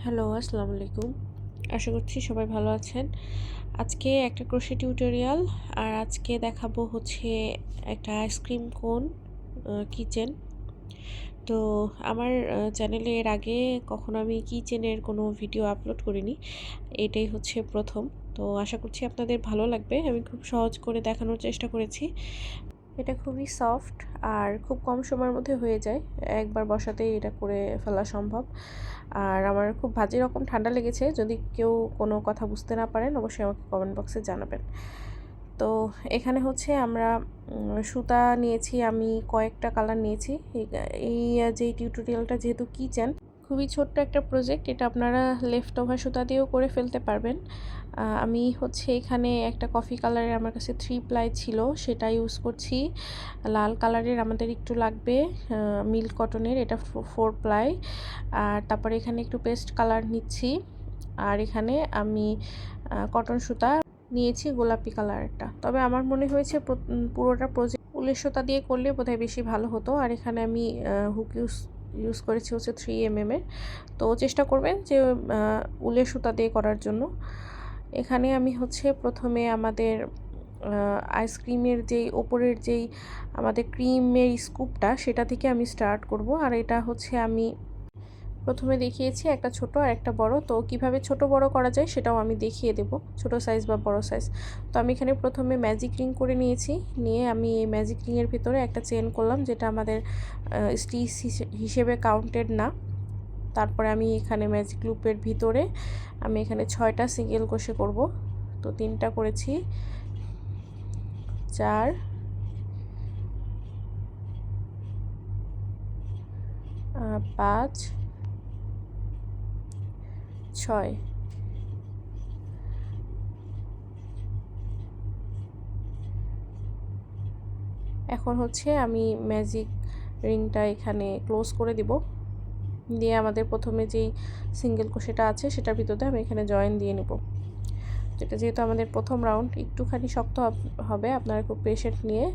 Hello, আসসালামু আলাইকুম। আশা করছি সবাই ভালো আছেন। আজকে একটা ক্রোশে টিউটোরিয়াল আর আজকে দেখাবো হচ্ছে একটা আইসক্রিম কোন কিচেন। তো আমার চ্যানেলে এর আগে কখনো আমি কিচেনের কোনো ভিডিও আপলোড করিনি। এটাই হচ্ছে প্রথম। তো আশা করছি আপনাদের ভালো লাগবে। আমি খুব সহজ করে দেখানোর চেষ্টা করেছি। এটা খুবই সফট আর খুব কম সময়ের মধ্যে হয়ে যায়। একবার বসাতেই এটা করে ফেলা সম্ভব। আর আমার খুব বাজে রকম ঠান্ডা লেগেছে। যদি কেউ কোনো কথা বুঝতে না পারেন অবশ্যই আমাকে কমেন্ট বক্সে জানাবেন। তো এখানে হচ্ছে আমরা সুতা নিয়েছি, আমি কয়েকটা কালার নিয়েছি। এই যে টিউটোরিয়ালটা যেহেতু কিচেন, খুবই ছোট্ট একটা প্রজেক্ট, এটা আপনারা লেফট ওভার সুতা দিয়েও করে ফেলতে পারবেন। আমি হচ্ছে এখানে একটা কফি কালারের আমার কাছে 3 প্লাই ছিল, সেটা ইউজ করছি। লাল কালারের আমাদের একটু লাগবে, মিল্ক কটনের, এটা 4 প্লাই। আর তারপরে এখানে একটু পেস্ট কালার নিচ্ছি। আর এখানে আমি কটন সুতা নিয়েছি গোলাপি কালারটা। তবে আমার মনে হয়েছে পুরোটা প্রজেক্ট উলের সুতা দিয়ে করলে বোধহয় বেশি ভালো হতো। আর এখানে আমি হুক ইউজ করেছি হচ্ছে 3mm এর। তো চেষ্টা করবেন যে উলের সুতা দিয়ে করার জন্য। এখানে আমি হচ্ছে প্রথমে আমাদের আইসক্রিমের যেই ওপরের যেই আমাদের ক্রিমের স্কুপটা, সেটা থেকে আমি স্টার্ট করব। আর এটা হচ্ছে আমি প্রথমে দেখিয়েছি একটা ছোট আর একটা বড়। তো কিভাবে ছোট বড় করা যায় সেটাও আমি দেখিয়ে দেব, ছোট সাইজ বা বড় সাইজ। তো আমি এখানে প্রথমে ম্যাজিক রিং করে নিয়েছি, নিয়ে আমি এই ম্যাজিক রিংয়ের ভিতরে একটা চেন করলাম, যেটা আমাদের স্টিচ হিসেবে কাউন্টেড না। তারপরে আমি এখানে ম্যাজিক লুপের ভিতরে আমি এখানে 6টা সিঙ্গেল ক্রোশে করব। তো 3টা করেছি, 4, 5, 6। এখন হচ্ছে আমি ম্যাজিক রিংটা এখানে ক্লোজ করে দিব, দিয়ে আমাদের প্রথমে যেই সিঙ্গেল ক্রোশেটা আছে সেটার ভিতরে আমি এখানে জয়েন দিয়ে নেব। এটা যেহেতু আমাদের প্রথম রাউন্ড, একটুখানি শক্ত হবে, আপনারা খুব পেশেন্ট নিয়ে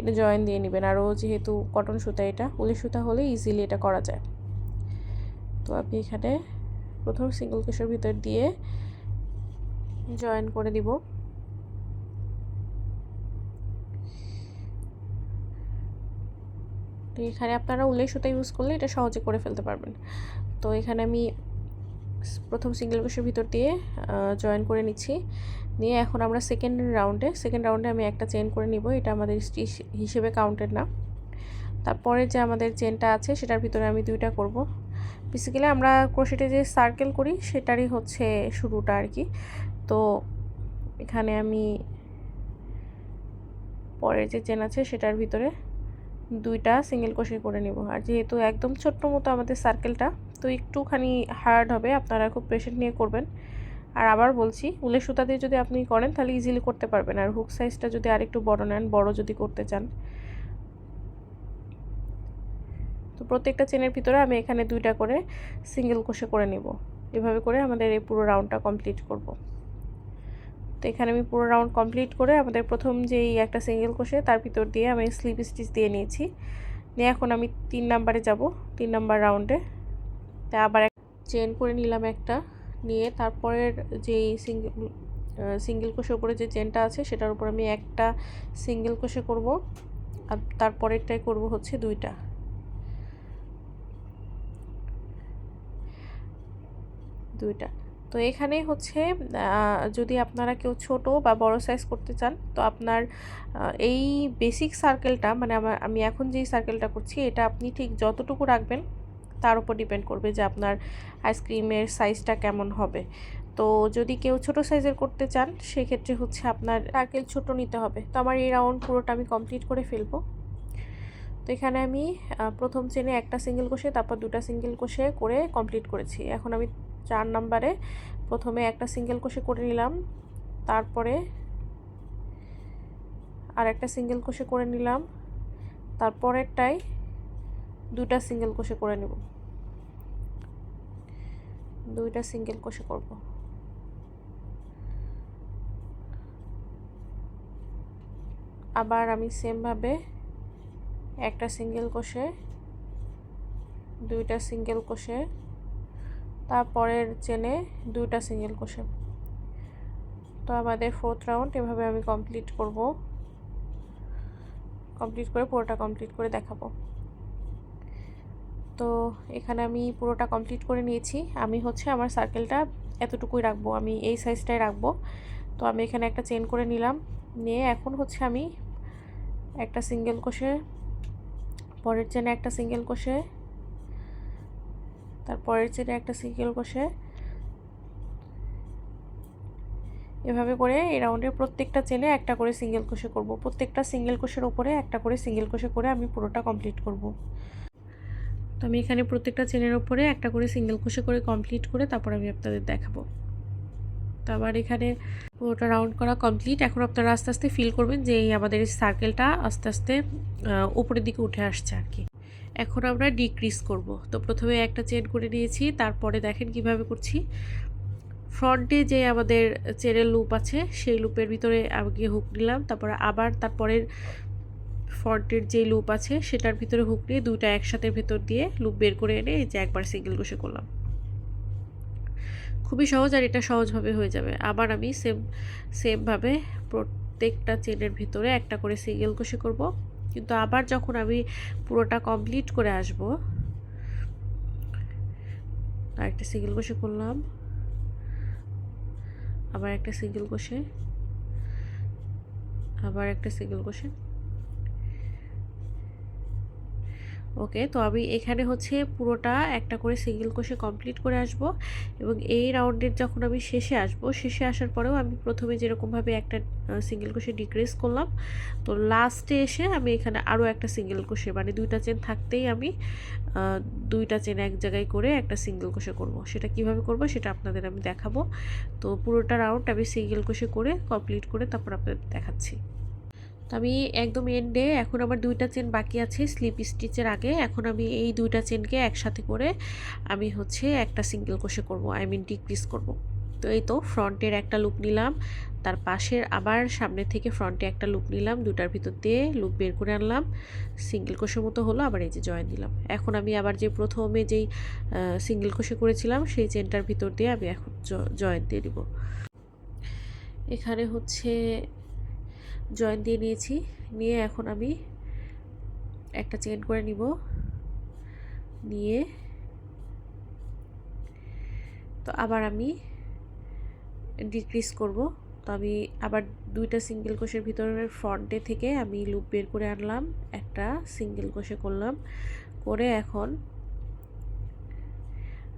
এটা জয়েন দিয়ে নেবেন। আরও যেহেতু কটন সুতা, এটা উলের সুতা হলে ইজিলি এটা করা যায়। তো আপনি এখানে প্রথম সিঙ্গেল ক্রোশের ভিতর দিয়ে জয়েন করে দিব। তো এখানে আপনারা উলের সুতা ইউজ করলে এটা সহজে করে ফেলতে পারবেন। তো এখানে আমি প্রথম সিঙ্গেল ক্রোশের ভিতর দিয়ে জয়েন করে নিচ্ছি, নিয়ে এখন আমরা সেকেন্ড রাউন্ডে আমি একটা চেন করে নিব। এটা আমাদের স্টিচ হিসেবে কাউন্টেড না। তারপরে যে আমাদের চেনটা আছে সেটার ভিতরে আমি 2টা করব। বেসিক্যালি আমরা ক্রোশেটে যে সার্কেল করি সেটারই হচ্ছে শুরুটা আর কি। তো এখানে আমি পরের যে চেন আছে সেটার ভিতরে 2টা সিঙ্গেল ক্রোশে করে নেব। আর যেহেতু একদম ছোট্ট মতো আমাদের সার্কেলটা, তো একটুখানি হার্ড হবে, আপনারা খুব পেশেন্ট নিয়ে করবেন। আর আবার বলছি, উলের সুতা দিয়ে যদি আপনি করেন তাহলে ইজিলি করতে পারবেন। আর হুক সাইজটা যদি আরেকটু বড় নেন, বড় যদি করতে চান। তো প্রত্যেকটা চেনের ভিতরে আমি এখানে 2টা করে সিঙ্গেল ক্রোশে করে নেব। এভাবে করে আমাদের এই পুরো রাউন্ডটা কমপ্লিট করব। তো এখানে আমি পুরো রাউন্ড কমপ্লিট করে আমাদের প্রথম যেই একটা সিঙ্গেল ক্রোশে তার ভিতর দিয়ে আমি স্লিপ স্টিচ দিয়ে নিয়েছি। নিয়ে এখন আমি 3 নাম্বারে যাব, 3 নাম্বার রাউন্ডে। তা আবার চেন করে নিলাম একটা, নিয়ে তারপরের যেই সিঙ্গেল ক্রোশের উপরে যে চেনটা আছে সেটার উপর আমি একটা সিঙ্গেল ক্রোশে করব। আর তারপরেরটাই করব হচ্ছে 2টা। তো এখানে হচ্ছে যদি আপনারা কেউ ছোট বা বড় সাইজ করতে চান, তো আপনার এই বেসিক সার্কেলটা, মানে আমি এখন যেই সার্কেলটা করছি, এটা আপনি ঠিক যতটুকু রাখবেন তার উপর ডিপেন্ড করবে যে আপনার আইসক্রিমের সাইজটা কেমন হবে। তো যদি কেউ ছোট সাইজের করতে চান সেক্ষেত্রে হচ্ছে আপনার সার্কেল ছোট নিতে হবে। তো আমার এই রাউন্ড পুরোটা আমি কমপ্লিট করে ফেলবো। তো এখানে আমি প্রথম চেনে একটা সিঙ্গেল ক্রোশে, তারপর 2টা সিঙ্গেল ক্রোশে করে কমপ্লিট করেছি। এখন আমি 4 নাম্বারে প্রথমে একটা সিঙ্গেল ক্রোশে করে নিলাম, তারপরে আর একটা সিঙ্গেল ক্রোশে করে নিলাম, তারপরেরটাই 2টা সিঙ্গেল ক্রোশে করে নেব, 2টা সিঙ্গেল ক্রোশে করব। আবার আমি সেমভাবে একটা সিঙ্গেল ক্রোশে, 2টা সিঙ্গেল ক্রোশে, তারপরের চেনে 2টা সিঙ্গেল ক্রোশে। তো আমাদের 4th রাউন্ড এভাবে আমি কমপ্লিট করব, কমপ্লিট করে পুরোটা কমপ্লিট করে দেখাবো। তো এখানে আমি পুরোটা কমপ্লিট করে নিয়েছি। আমি হচ্ছে আমার সার্কেলটা এতটুকুই রাখবো, আমি এই সাইজটাই রাখবো। তো আমি এখানে একটা চেন করে নিলাম, নিয়ে এখন হচ্ছে আমি একটা সিঙ্গেল ক্রোশে, পরের চেনে একটা সিঙ্গেল ক্রোশে, তারপরের চেনে একটা সিঙ্গেল ক্রোশে, এভাবে করে এই রাউন্ডের প্রত্যেকটা চেনে একটা করে সিঙ্গেল ক্রোশে করব। প্রত্যেকটা সিঙ্গেল ক্রোশের ওপরে একটা করে সিঙ্গেল ক্রোশে করে আমি পুরোটা কমপ্লিট করব। তো আমি এখানে প্রত্যেকটা চেনের ওপরে একটা করে সিঙ্গেল ক্রোশে করে কমপ্লিট করে তারপর আমি আপনাদের দেখাবো। তো আবার এখানে পুরোটা রাউন্ড করা কমপ্লিট। এখন আপনারা আস্তে আস্তে ফিল করবেন যে আমাদের এই সার্কেলটা আস্তে আস্তে উপরের দিকে উঠে আসছে আর কি। এখন আমরা ডিক্রিজ করব। তো প্রথমে একটা চেন করে নিয়েছি, তারপরে দেখেন কিভাবে করছি। ফ্রন্টে যে আমাদের চেনের লুপ আছে সেই লুপের ভিতরে আগে হুক নিলাম, তারপরে আবার তারপরের ফ্রন্টের যে লুপ আছে সেটার ভিতরে হুক নিয়ে দুইটা একসাথে ভেতর দিয়ে লুপ বের করে এনে এই যে একবার সিঙ্গেল ক্রোশে করলাম। খুবই সহজ, আর এটা সহজভাবে হয়ে যাবে। আবার আমি সেমভাবে প্রত্যেকটা চেনের ভিতরে একটা করে সিঙ্গেল ক্রোশে করব। কিন্তু আবার যখন আমি পুরোটা কমপ্লিট করে আসব, একটা সিঙ্গেল ক্রোশে করলাম, আবার একটা সিঙ্গেল ক্রোশে, আবার একটা সিঙ্গেল ক্রোশে। ওকে, তো আমি এখানে হচ্ছে পুরোটা একটা করে সিঙ্গেল ক্রোশে কমপ্লিট করে আসব, এবং এই রাউন্ডের যখন আমি শেষে আসব, শেষে আসার পরেও আমি প্রথমে যেরকমভাবে একটা সিঙ্গেল ক্রোশে ডিক্রিজ করলাম, তো লাস্টে এসে আমি এখানে আরও একটা সিঙ্গেল ক্রোশে, মানে দুইটা চেন থাকতেই আমি দুইটা চেন এক জায়গায় করে একটা সিঙ্গেল ক্রোশে করব। সেটা কিভাবে করব সেটা আপনাদের আমি দেখাবো। তো পুরোটা রাউন্ড আমি সিঙ্গেল ক্রোশে করে কমপ্লিট করে তারপর আপনাদের দেখাচ্ছি। তো আমি একদম এন্ডে, এখন আমার দুইটা চেন বাকি আছে স্লিপ স্টিচের আগে। এখন আমি এই দুইটা চেনকে একসাথে করে আমি হচ্ছে একটা সিঙ্গেল ক্রোশে করব, আই মিন ডিক্রিজ করব। তো এই তো ফ্রন্টের একটা লুপ নিলাম, তার পাশের আবার সামনে থেকে ফ্রন্টে একটা লুপ নিলাম, দুটার ভিতর দিয়ে লুপ বের করে আনলাম, সিঙ্গেল ক্রোশের মতো হলো, আবার এই যে জয়েন দিলাম। এখন আমি আবার যে প্রথমে যেই সিঙ্গেল ক্রোশে করেছিলাম সেই চেনটার ভিতর দিয়ে আমি এখন জয়েন দিয়ে দিব। এখানে হচ্ছে জয়েন দিয়ে নিয়েছি, নিয়ে এখন আমি একটা চেন করে নিব, নিয়ে তো আবার আমি ডিক্রিজ করব। তো আমি আবার দুইটা সিঙ্গেল ক্রোশের ভিতরের ফ্রন্টে থেকে আমি লুপ বের করে আনলাম, একটা সিঙ্গেল ক্রোশে করলাম, করে এখন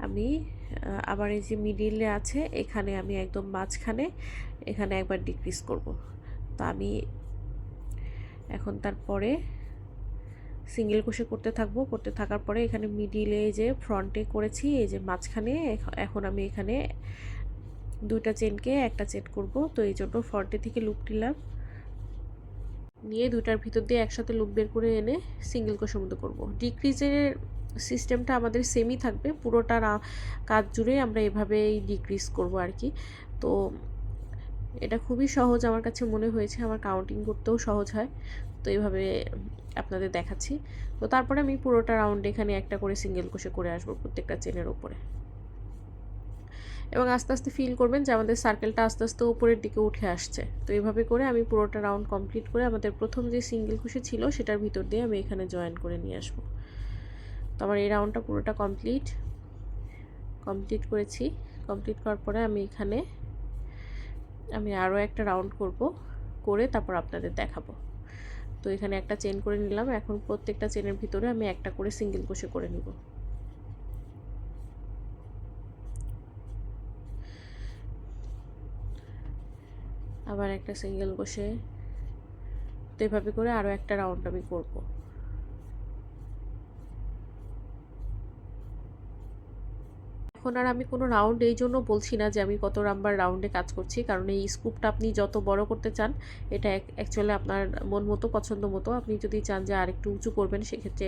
আমি আবার এই যে মিডিলে আছে এখানে আমি একদম মাঝখানে এখানে একবার ডিক্রিজ করব। তো আমি এখন তারপরে সিঙ্গেল ক্রোশে করতে থাকবো, করতে থাকার পরে এখানে মিডিলে যে ফ্রন্টে করেছি এই যে মাঝখানে, এখন আমি এখানে দুইটা চেনকে একটা চেন করব। তো এই জন্য ফ্রন্টে থেকে লুপ নিলাম, নিয়ে দুইটার ভিতর দিয়ে একসাথে লুপ বের করে এনে সিঙ্গেল ক্রোশের মতো করব। ডিক্রিজের সিস্টেমটা আমাদের সেমই থাকবে, পুরোটা কাজ জুড়ে আমরা এভাবেই ডিক্রিজ করব আর কি। তো এটা খুবই সহজ আমার কাছে মনে হয়েছে, আমার কাউন্টিং করতেও সহজ হয়। তো এইভাবে আপনাদের দেখাচ্ছি। তো তারপরে আমি পুরোটা রাউন্ড এখানে একটা করে সিঙ্গেল ক্রোশে করে আসবো প্রত্যেকটা চেনের ওপরে, এবং আস্তে আস্তে ফিল করবেন যে আমাদের সার্কেলটা আস্তে আস্তে উপরের দিকে উঠে আসছে। তো এইভাবে করে আমি পুরোটা রাউন্ড কমপ্লিট করে আমাদের প্রথম যে সিঙ্গেল ক্রোশে ছিল সেটার ভিতর দিয়ে আমি এখানে জয়েন করে নিয়ে আসবো। তো আমার এই রাউন্ডটা পুরোটা কমপ্লিট করেছি। কমপ্লিট করার পরে আমি এখানে আরও একটা রাউন্ড করব, করে তারপর আপনাদের দেখাবো। তো এখানে একটা চেন করে নিলাম, এখন প্রত্যেকটা চেনের ভিতরে আমি একটা করে সিঙ্গেল ক্রোশে করে নিব। আবার একটা সিঙ্গেল ক্রোশে, তো এভাবে করে আরও একটা রাউন্ড আমি করব। এখন আর আমি কোনো রাউন্ড এই জন্য বলছি না যে আমি কত নাম্বার রাউন্ডে কাজ করছি, কারণ এই স্কুপটা আপনি যত বড় করতে চান এটা অ্যাকচুয়ালি আপনার মন মতো পছন্দ মতো, আপনি যদি চান যে আরেকটু উঁচু করবেন সেক্ষেত্রে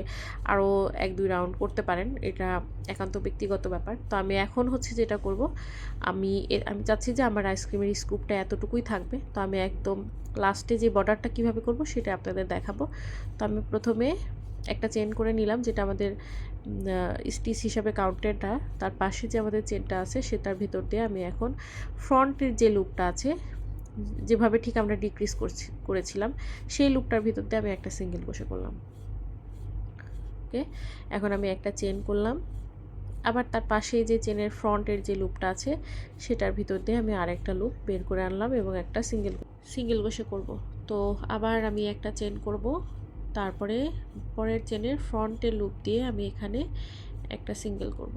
আরও 1-2 রাউন্ড করতে পারেন, এটা একান্ত ব্যক্তিগত ব্যাপার। তো আমি এখন হচ্ছে যেটা করব, আমি চাচ্ছি যে আমার আইসক্রিমের স্কুপটা এতটুকুই থাকবে। তো আমি একদম লাস্টে যে বর্ডারটা কিভাবে করব সেটা আপনাদের দেখাবো। তো আমি প্রথমে একটা চেন করে নিলাম, যেটা আমাদের স্টিচ হিসাবে কাউন্টেড না, তার পাশে যে আমাদের চেনটা আছে সেটার ভিতর দিয়ে আমি এখন ফ্রন্টের যে লুপটা আছে, যেভাবে ঠিক আমরা ডিক্রিজ করেছিলাম সেই লুপটার ভিতর দিয়ে আমি একটা সিঙ্গেল ক্রোশে করলাম। ওকে, এখন আমি একটা চেন করলাম, আবার তার পাশে যে চেনের ফ্রন্টের যে লুপটা আছে সেটার ভিতর দিয়ে আমি আরেকটা লুপ বের করে আনলাম এবং একটা সিঙ্গেল ক্রোশে করব। তো আবার আমি একটা চেন করব, তারপরে পরের চেনের ফ্রন্টের লুপ দিয়ে আমি এখানে একটা সিঙ্গেল করব।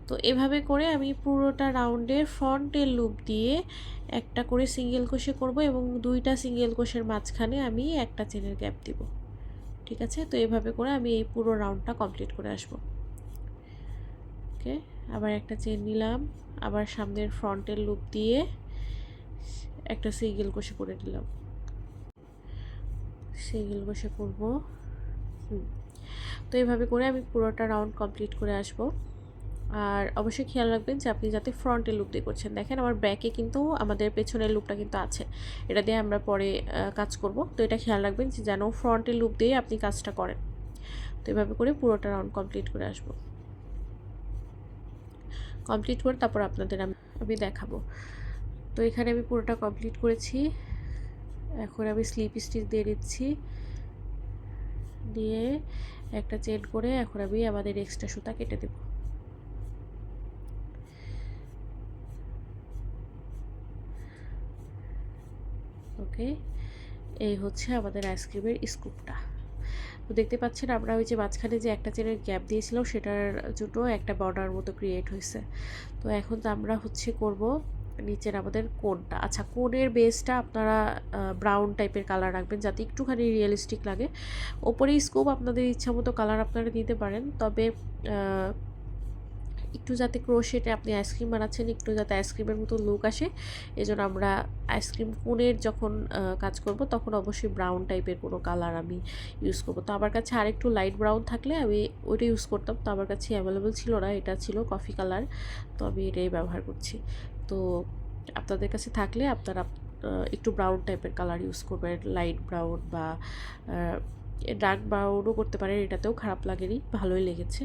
তো এভাবে করে আমি পুরোটা রাউন্ডে ফ্রন্টের লুপ দিয়ে একটা করে সিঙ্গেল ক্রোশে করব এবং দুইটা সিঙ্গেল ক্রোশের মাঝখানে আমি একটা চেনের গ্যাপ দিব। ঠিক আছে, তো এভাবে করে আমি এই পুরো রাউন্ডটা কমপ্লিট করে আসব। ওকে, আবার একটা চেন নিলাম, আবার সামনের ফ্রন্টের লুপ দিয়ে একটা সিঙ্গেল ক্রোশে করে দিলাম, সিঙ্গেল ক্রোশে করব। তো এইভাবে করে আমি পুরোটা রাউন্ড কমপ্লিট করে আসব। আর অবশ্যই খেয়াল রাখবেন যে আপনি যাতে ফ্রন্টের লুপ দিয়ে করছেন। দেখেন আমার ব্যাকে কিন্তু আমাদের পেছনের লুপটা কিন্তু আছে, এটা দিয়ে আমরা পরে কাজ করব। তো এটা খেয়াল রাখবেন যে যেন ফ্রন্টের লুপ দিয়ে আপনি কাজটা করেন। তো এভাবে করে পুরোটা রাউন্ড কমপ্লিট করে আসব। কমপ্লিট করে তারপর আপনাদের আমি দেখাবো। তো এখানে আমি পুরোটা কমপ্লিট করেছি। এখন আমি স্লিপ স্টিচ দিয়ে দিচ্ছি, দিয়ে একটা চেন করে এখন আমি আমাদের এক্সট্রা সুতা কেটে দেব। ওকে, এই হচ্ছে আমাদের আইসক্রিমের স্কুপটা। তো দেখতে পাচ্ছেন আমরা ওই যে মাঝখানে যে একটা চেনের গ্যাপ দিয়েছিলাম সেটার জন্য একটা বর্ডার মতো ক্রিয়েট হয়েছে। তো এখন তো আমরা হচ্ছে করব নিচের আমাদের কোনটা। আচ্ছা, কোনের বেসটা আপনারা ব্রাউন টাইপের কালার রাখবেন যাতে একটুখানি রিয়েলিস্টিক লাগে। ওপরে স্কুপ আপনাদের ইচ্ছা মতো কালার আপনারা দিতে পারেন, তবে একটু যাতে ক্রোশেটে আপনি আইসক্রিম বানাচ্ছেন, একটু যাতে আইসক্রিমের মতো লুক আসে, এজন্য আমরা আইসক্রিম কোনের যখন কাজ করব তখন অবশ্যই ব্রাউন টাইপের কোনো কালার আমি ইউজ করব। তো আমার কাছে আরেকটু লাইট ব্রাউন থাকলে আমি ওইটা ইউজ করতাম, তো আমার কাছে অ্যাভেলেবল ছিল না, এটা ছিল কফি কালার, তো আমি এটাই ব্যবহার করছি। তো আপনাদের কাছে থাকলে আপনারা একটু ব্রাউন টাইপের কালার ইউজ করবেন, লাইট ব্রাউন বা ডার্ক ব্রাউনও করতে পারেন, এটাতেও খারাপ লাগেনি, ভালোই লেগেছে।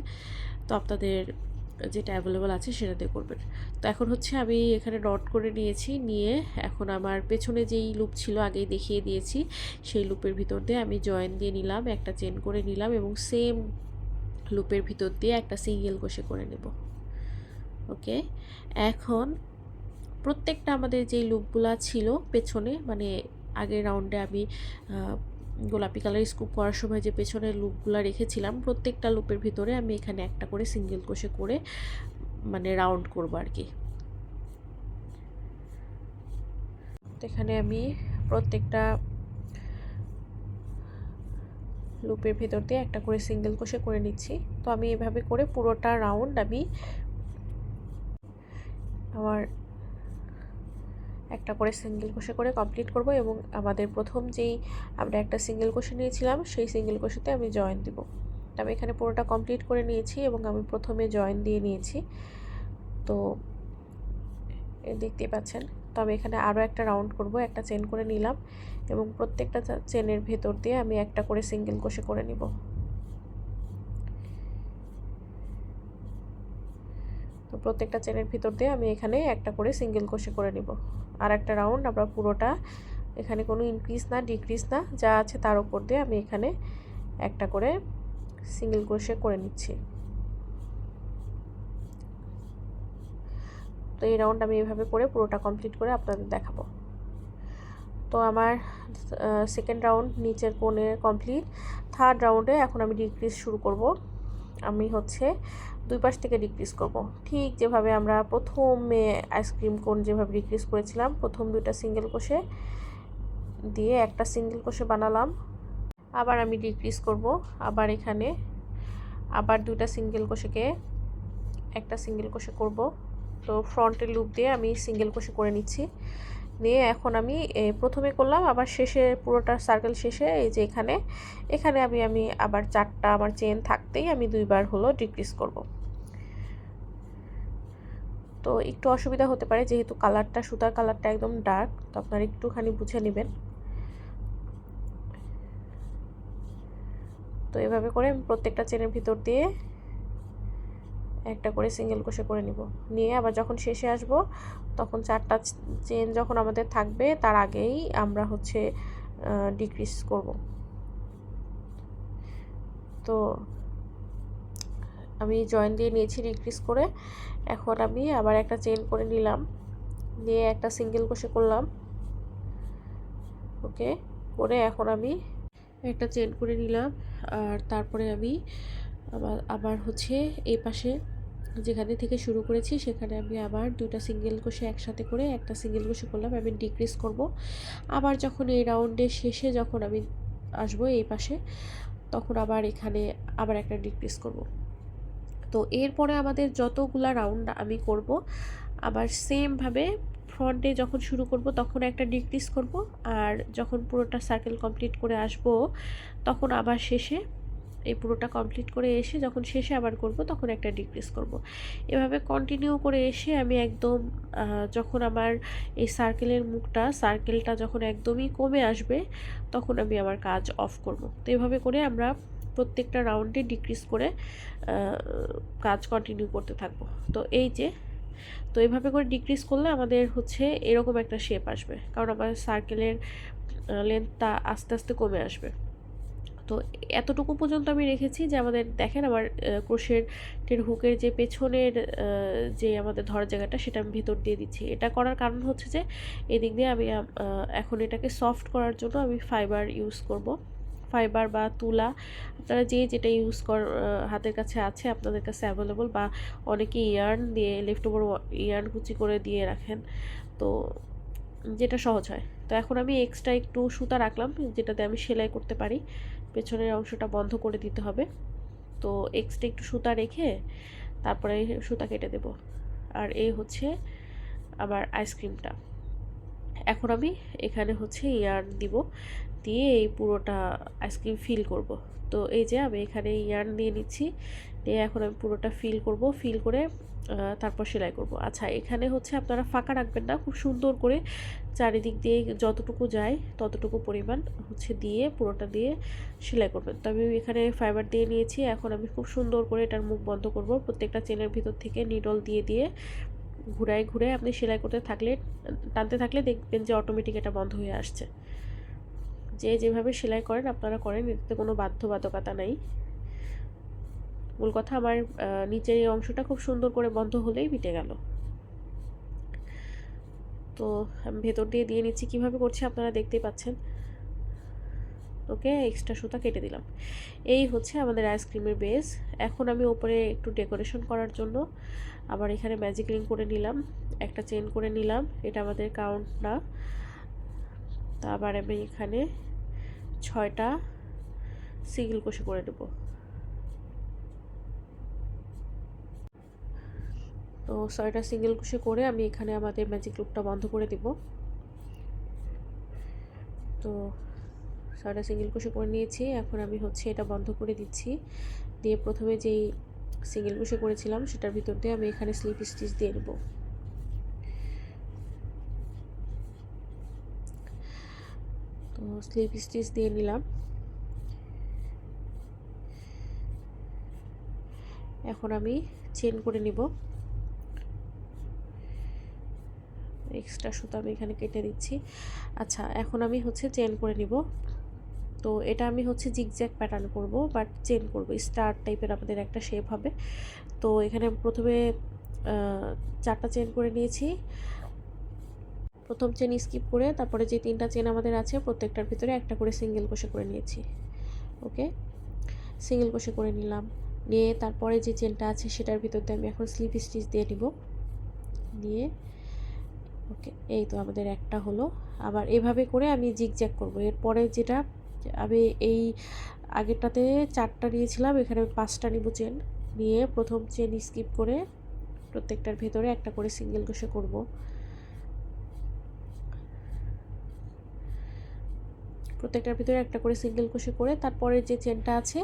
তো আপনাদের যেটা অ্যাভেলেবল আছে সেটা দিয়ে করবেন। তো এখন হচ্ছে আমি এখানে ডট করে নিয়েছি, নিয়ে এখন আমার পেছনে যেই লুপ ছিল আগেই দেখিয়ে দিয়েছি সেই লুপের ভিতর দিয়ে আমি জয়েন দিয়ে নিলাম, একটা চেন করে নিলাম এবং সেম লুপের ভিতর দিয়ে একটা সিঙ্গেল ক্রোশে করে নেব। ওকে, এখন প্রত্যেকটা আমাদের যেই লুপগুলা ছিল পেছনে, মানে আগের রাউন্ডে আমি গোলাপি কালার স্কুপ করার সময় যে পেছনের লুপগুলো রেখেছিলাম, প্রত্যেকটা লুপের ভিতরে আমি এখানে একটা করে সিঙ্গেল ক্রোশে করে মানে রাউন্ড করব আর কি। তো এখানে আমি প্রত্যেকটা লুপের ভিতর দিয়ে একটা করে সিঙ্গেল ক্রোশে করে নিচ্ছি। তো আমি এভাবে করে পুরোটা রাউন্ড আমি আমার একটা করে সিঙ্গেল ক্রোশে করে কমপ্লিট করব এবং আমাদের প্রথম যেই আমরা একটা সিঙ্গেল ক্রোশে নিয়েছিলাম সেই সিঙ্গেল ক্রোশেতে আমি জয়েন দিব। আমি এখানে পুরোটা কমপ্লিট করে নিয়েছি এবং আমি প্রথমে জয়েন দিয়ে নিয়েছি, তো দেখতেই পাচ্ছেন। তো আমি এখানে আরও একটা রাউন্ড করব, একটা চেন করে নিলাম এবং প্রত্যেকটা চেনের ভেতর দিয়ে আমি একটা করে সিঙ্গেল ক্রোশে করে নিব। তো প্রত্যেকটা চেনের ভিতর দিয়ে আমি এখানে একটা করে সিঙ্গেল ক্রোশে করে নিব। আর একটা রাউন্ড আমরা পুরোটা, এখানে কোনো ইনক্রিজ না ডিক্রিজ না, যা আছে তার উপর দিয়ে আমি এখানে একটা করে সিঙ্গেল ক্রোশে করে নিচ্ছি। তো এই রাউন্ড আমি এভাবে করে পুরোটা কমপ্লিট করে আপনাদের দেখাবো। তো আমার সেকেন্ড রাউন্ড নিচের কোণে কমপ্লিট। থার্ড রাউন্ডে এখন আমি ডিক্রিজ শুরু করব। আমি হচ্ছে দুই পাশ থেকে ডিক্রিজ করব, ঠিক যেভাবে আমরা প্রথমে আইসক্রিম কোন যেভাবে ডিক্রিজ করেছিলাম, প্রথম দুইটা সিঙ্গেল ক্রোশে দিয়ে একটা সিঙ্গেল ক্রোশে বানালাম, আবার আমি ডিক্রিজ করব, আবার এখানে আবার দুইটা সিঙ্গেল ক্রোশেকে একটা সিঙ্গেল ক্রোশে করব। তো ফ্রন্টের লুপ দিয়ে আমি সিঙ্গেল ক্রোশে করে নিচ্ছি, নিয়ে এখন আমি প্রথমে করলাম, আবার শেষে পুরোটা সার্কেল শেষে এই যে এখানে আমি আবার চারটা আমার চেন থাকতেই আমি দুইবার হলো ডিক্রিজ করব। তো একটু অসুবিধা হতে পারে যেহেতু কালারটা সুতার কালারটা একদম ডার্ক, তো আপনারা একটুখানি বুঝে নেবেন। তো এভাবে করে আমি প্রত্যেকটা চেনের ভিতর দিয়ে একটা করে সিঙ্গেল ক্রোশে করে নিব। নিয়ে আবার যখন শেষে আসব তখন 4টা চেন যখন আমাদের থাকবে তার আগেই আমরা হচ্ছে ডিক্রিজ করব। তো আমি জয়েন দিয়ে নিয়েছি ডিক্রিজ করে। এখন আমি আবার একটা চেন করে নিলাম, নিয়ে একটা সিঙ্গেল ক্রোশে করলাম। ওকে, করে এখন আমি একটা চেন করে নিলাম। আর তারপরে আমি আবার হচ্ছে এই পাশে যেখানে থেকে শুরু করেছি সেখানে আমি আবার 2টা সিঙ্গেল ক্রোশে একসাথে করে একটা সিঙ্গেল ক্রোশে করলাম। আমি ডিক্রিজ করব। আবার যখন এই রাউন্ডের শেষে যখন আমি আসবো এই পাশে, তখন আবার এখানে আবার একটা ডিক্রিজ করব। তো এরপরে আমাদের যতগুলা রাউন্ড আমি করব, আবার সেমভাবে ফ্রন্টে যখন শুরু করব তখন একটা ডিক্রিজ করব, আর যখন পুরোটা সার্কেল কমপ্লিট করে আসব তখন আবার শেষে এই পুরোটা কমপ্লিট করে এসে যখন শেষে আবার করব তখন একটা ডিক্রিজ করব। এভাবে কন্টিনিউ করে এসে আমি একদম যখন আমার এই সার্কেলটা যখন একদমই কমে আসবে তখন আমি আমার কাজ অফ করব। তো এভাবে করে আমরা প্রত্যেকটা রাউন্ডে ডিক্রিজ করে কাজ কন্টিনিউ করতে থাকবো। তো এভাবে করে ডিক্রিজ করলে আমাদের হচ্ছে এরকম একটা শেপ আসবে, কারণ আমাদের সার্কেলের লেন্থটা আস্তে আস্তে কমে আসবে। তো এতটুকু পর্যন্ত আমি রেখেছি যে আমাদের দেখেন আমার ক্রোশেটের হুকের যে পেছনের যে আমাদের ধরার জায়গাটা সেটা আমি ভিতর দিয়ে দিচ্ছি। এটা করার কারণ হচ্ছে যে এদিক দিয়ে আমি এখন এটাকে সফট করার জন্য আমি ফাইবার ইউজ করব। ফাইবার বা তুলা, আপনারা যেটা ইউজ হাতের কাছে আছে আপনাদের কাছে অ্যাভেলেবল, বা অনেকে ইয়ার্ন দিয়ে লেফট ওভার ইয়ার্ন কুচি করে দিয়ে রাখেন, তো যেটা সহজ হয়। তো এখন আমি এক্সট্রা একটু সুতা রাখলাম যেটাতে আমি সেলাই করতে পারি। পেছনের অংশটা বন্ধ করে দিতে হবে। তো এক্সট্রা একটু সুতা রেখে তারপরে সুতা কেটে দেব। আর এই হচ্ছে আমার আইসক্রিমটা। এখন আমি এখানে হচ্ছে ইয়ার্ন দিব, দিয়ে এই পুরোটা আইসক্রিম ফিল করব। তো এই যে আমি এখানে ইয়ার্ন দিয়ে নিচ্ছি, দিয়ে এখন আমি পুরোটা ফিল করে তারপর সেলাই করব। আচ্ছা, এখানে হচ্ছে আপনারা ফাঁকা রাখবেন না, খুব সুন্দর করে চারিদিক দিয়ে যতটুকু যায় ততটুকু পরিমাণ হচ্ছে দিয়ে পুরোটা দিয়ে সেলাই করবেন। তো আমি এখানে ফাইবার দিয়ে নিয়েছি। এখন আমি খুব সুন্দর করে এটার মুখ বন্ধ করব। প্রত্যেকটা চেনের ভিতর থেকে নিডল দিয়ে ঘুরায় আপনি সেলাই করতে থাকলে, টানতে থাকলে দেখবেন যে অটোমেটিক এটা বন্ধ হয়ে আসছে। যেভাবে সেলাই করেন আপনারা করেন, এতে কোনো বাধ্যবাধকতা নাই। মূল কথা আমার নিচের এই অংশটা খুব সুন্দর করে বন্ধ হলেই মিটে গেল। তো আমি ভেতর দিয়ে নিচ্ছি, কিভাবে করছি আপনারা দেখতেই পাচ্ছেন। ওকে, এক্সট্রা সুতা কেটে দিলাম। এই হচ্ছে আমাদের আইসক্রিমের বেস। এখন আমি ওপরে একটু ডেকোরেশন করার জন্য আবার এখানে ম্যাজিক রিং করে নিলাম, একটা চেন করে নিলাম। এটা আমাদের কাউন্ট না। তা আবার আমি এখানে 6টা সিঙ্গেল ক্রোশে করে দেব। তো 6টা সিঙ্গেল ক্রোশে করে আমি এখানে আমাদের ম্যাজিক লুপটা বন্ধ করে দেব। তো 6টা সিঙ্গেল ক্রোশে করে নিয়েছি। এখন আমি হচ্ছে এটা বন্ধ করে দিচ্ছি, দিয়ে প্রথমে যেই সিঙ্গেল ক্রোশে করেছিলাম সেটার ভিতর দিয়ে আমি এখানে স্লিপ স্টিচ দিয়ে নেব। তো স্লিপ স্টিচ দিয়ে নিলাম। এখন আমি চেন করে নিব। এক্সট্রা সুতা আমি এখানে কেটে দিচ্ছি। আচ্ছা, এখন আমি হচ্ছে চেন করে নিব। তো এটা আমি হচ্ছে জিগজ্যাগ প্যাটার্ন করব, বাট চেন করব, স্টার টাইপের আমাদের একটা শেপ হবে। তো এখানে প্রথমে 4টা চেন করে নিয়েছি। প্রথম চেন স্কিপ করে তারপরে যে 3টা চেন আমাদের আছে প্রত্যেকটার ভিতরে একটা করে সিঙ্গেল ক্রোশে করে নিয়েছি। ওকে, সিঙ্গেল ক্রোশে করে নিলাম। নিয়ে তারপরে যে চেনটা আছে সেটার ভিতর দিয়ে আমি এখন স্লিপ স্টিচ দিয়ে নিব। দিয়ে ওকে, এই তো আমাদের একটা হলো। আবার এভাবে করে আমি জিগজ্যাগ করব। এরপরে যেটা আমি এই আগেরটাতে 4টা নিয়েছিলাম, এখানে আমি 5টা নিব চেন। নিয়ে প্রথম চেন স্কিপ করে প্রত্যেকটার ভেতরে একটা করে সিঙ্গেল ক্রোশে করব। প্রত্যেকটার ভিতরে একটা করে সিঙ্গেল ক্রোশে করে তারপরে যে চেনটা আছে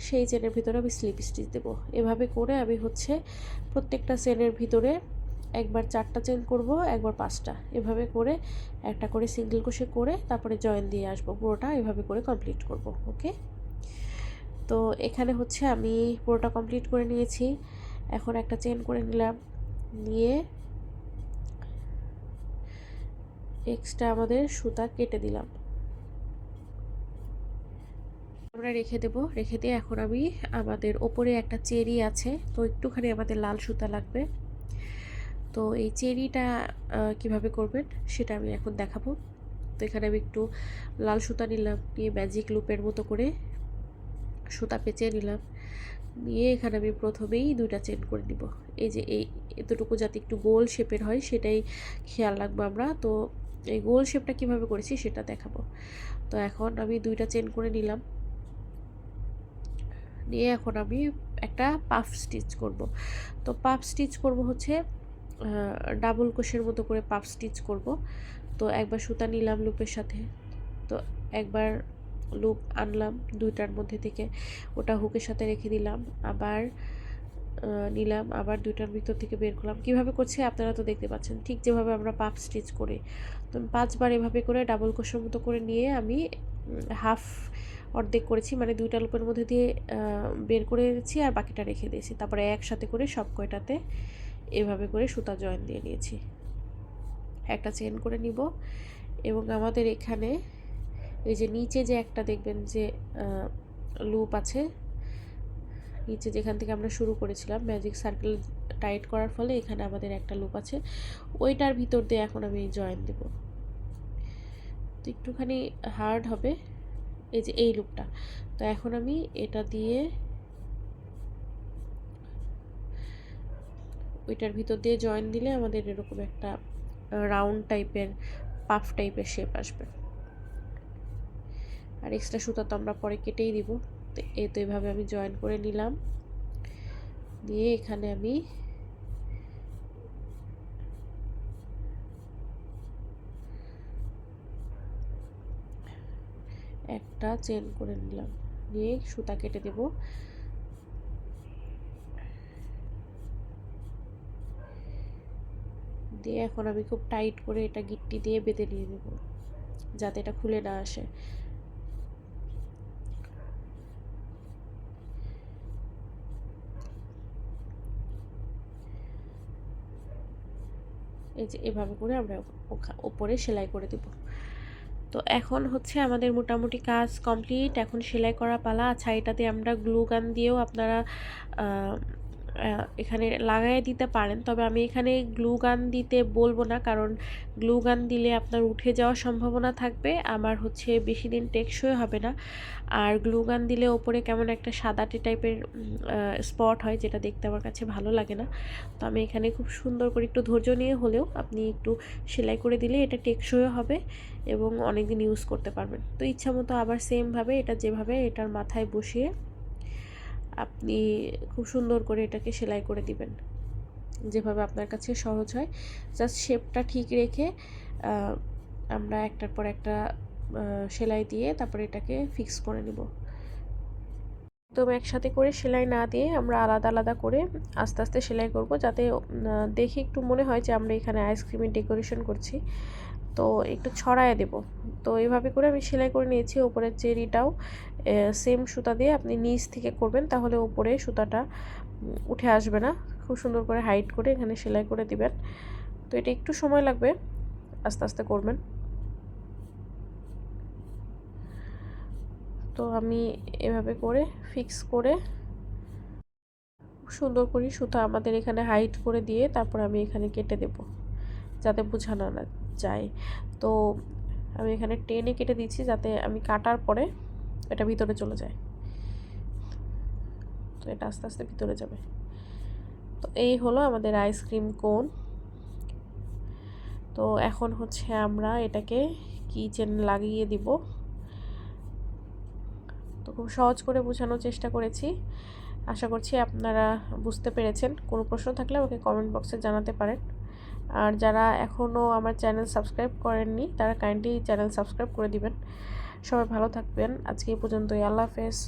সেই চেনের ভিতরে আমি স্লিপ স্টিচ দেব। এভাবে করে আমি হচ্ছে প্রত্যেকটা চেনের ভিতরে একবার 4টা চেন করব, একবার 5টা, এভাবে করে একটা করে সিঙ্গেল ক্রোশে করে তারপরে জয়েন দিয়ে আসবো। পুরোটা এভাবে করে কমপ্লিট করব। ওকে, তো এখানে হচ্ছে আমি পুরোটা কমপ্লিট করে নিয়েছি। এখন একটা চেন করে নিলাম, নিয়ে এক্সট্রা আমাদের সুতা কেটে দিলাম, আমরা রেখে দেব। রেখে দিয়ে এখন আমি আমাদের ওপরে একটা চেরি আছে, তো একটুখানি আমাদের লাল সুতা লাগবে। তো এই চেরিটা কিভাবে করবেন সেটা আমি এখন দেখাবো। তো এখানে আমি একটু লাল সুতা নিলাম, নিয়ে ম্যাজিক লুপের মতো করে সুতা পেঁচিয়ে নিলাম, নিয়ে এখানে আমি প্রথমেই 2টা চেন করে নিব। এই যে এতটুকু যাতে একটু গোল শেপের হয় সেটাই খেয়াল রাখবো আমরা। তো এই গোল শেপটা কিভাবে করেছি সেটা দেখাবো। তো এখন আমি 2টা চেন করে নিলাম, নিয়ে এখন আমি একটা পাফ স্টিচ করব। তো পাফ স্টিচ করব হচ্ছে ডাবল ক্রোশের মতো করে পাফ স্টিচ করব। তো একবার সুতা নিলাম লুপের সাথে, তো একবার লুপ আনলাম 2টার মধ্যে থেকে, ওটা হুকের সাথে রেখে দিলাম, আবার নিলাম, আবার 2টার ভিতর থেকে বের করলাম। কিভাবে করছে আপনারা তো দেখতে পাচ্ছেন, ঠিক যেভাবে আমরা পাফ স্টিচ করি। তো 5বার এভাবে করে ডাবল ক্রোশের মতো করে নিয়ে আমি হাফ অর্ধেক করেছি, মানে 2টা লুপের মধ্যে দিয়ে বের করে দিয়েছি আর বাকিটা রেখে দিয়েছি। তারপরে একসাথে করে সব কয়টাতে এভাবে করে সুতা জয়েন দিয়ে নিয়েছি। একটা চেন করে নিব, এবং আমাদের এখানে এই যে নিচে যে একটা দেখবেন যে লুপ আছে, নিচে যেখান থেকে আমরা শুরু করেছিলাম ম্যাজিক সার্কেল টাইট করার ফলে এখানে আমাদের একটা লুপ আছে, ওইটার ভিতর দিয়ে এখন আমি জয়েন দেব। তো একটুখানি হার্ড হবে, এই যে এই লুপটা। তো এখন আমি এটা দিয়ে ওইটার ভিতর দিয়ে জয়েন দিলে আমাদের এরকম একটা রাউন্ড টাইপের পাফ টাইপের শেপ আসবে। আর এক্সট্রা সুতা তো আমরা পরে কেটেই দিব। তো এইভাবে আমি জয়েন করে নিলাম, দিয়ে এখানে আমি একটা চেন করে নিলাম, নিয়ে সুতা কেটে দেব। দিয়ে এখন আমি খুব টাইট করে এটা গিট্টি দিয়ে বেঁধে নিয়ে নেব, যাতে এটা খুলে না আসে। এই যে এভাবে করে আমরা উপরে সেলাই করে দেব। তো এখন হচ্ছে আমাদের মোটামুটি কাজ কমপ্লিট। এখন সেলাই করা পালা। আচ্ছা, এটাতে আমরা গ্লু গান দিয়েও আপনারা এখানে লাগাই দিতে পারেন, তবে আমি এখানে গ্লু গান দিতে বলবো না, কারণ গ্লু গান দিলে আপনার উঠে যাওয়ার সম্ভাবনা থাকবে, আমার হচ্ছে বেশি দিন টেকসই হবে না। আর গ্লু গান দিলে ওপরে কেমন একটা সাদাটে টাইপের স্পট হয়, যেটা দেখতে আমার কাছে ভালো লাগে না। তো আমি এখানে খুব সুন্দর করে একটু ধৈর্য নিয়ে হলেও আপনি একটু সেলাই করে দিলে এটা টেকসইও হবে এবং অনেক দিন ইউজ করতে পারবেন। তো ইচ্ছা মতো আবার সেমভাবে এটা যেভাবে এটার মাথায় বসিয়ে আপনি খুব সুন্দর করে এটাকে সেলাই করে দিবেন, যেভাবে আপনার কাছে সহজ হয়। জাস্ট শেপটা ঠিক রেখে আমরা একটার পর একটা সেলাই দিয়ে তারপরে এটাকে ফিক্স করে নিব। একদম একসাথে করে সেলাই না দিয়ে আমরা আলাদা আলাদা করে আস্তে আস্তে সেলাই করব, যাতে দেখে একটু মনে হয় যে আমরা এখানে আইসক্রিমের ডেকোরেশন করছি। তো একটু ছড়ায় দেব। তো এইভাবে করে আমি সেলাই করে নিয়েছি। ওপরের চেরিটাও সেম সুতা দিয়ে আপনি নিচ থেকে করবেন, তাহলে ওপরে সুতাটা উঠে আসবে না। খুব সুন্দর করে হাইট করে এখানে সেলাই করে দিবেন। তো এটা একটু সময় লাগবে, আস্তে আস্তে করবেন। তো আমি এভাবে করে ফিক্স করে সুন্দর করে সুতা আমাদের এখানে হাইট করে দিয়ে তারপর আমি এখানে কেটে দেব, যাতে বোঝানো না যায়। তো আমি এখানে টেনে কেটে দিচ্ছি, যাতে আমি কাটার পরে এটা ভিতরে চলে যায়। তো এটা আস্তে আস্তে ভিতরে যাবে। তো এই হলো আমাদের আইসক্রিম কোন। তো এখন হচ্ছে আমরা এটাকে কিচেন লাগিয়ে দিব। তো খুব সহজ করে বোঝানোর চেষ্টা করেছি, আশা করছি আপনারা বুঝতে পেরেছেন। কোনো প্রশ্ন থাকলে আমাকে কমেন্ট বক্সে জানাতে পারেন। আর যারা এখনও আমার চ্যানেল সাবস্ক্রাইব করেননি তারা কাইন্ডলি চ্যানেল সাবস্ক্রাইব করে দিবেন। সবাই ভালো থাকবেন। আজকে এই পর্যন্তই। আল্লাহ হাফেজ।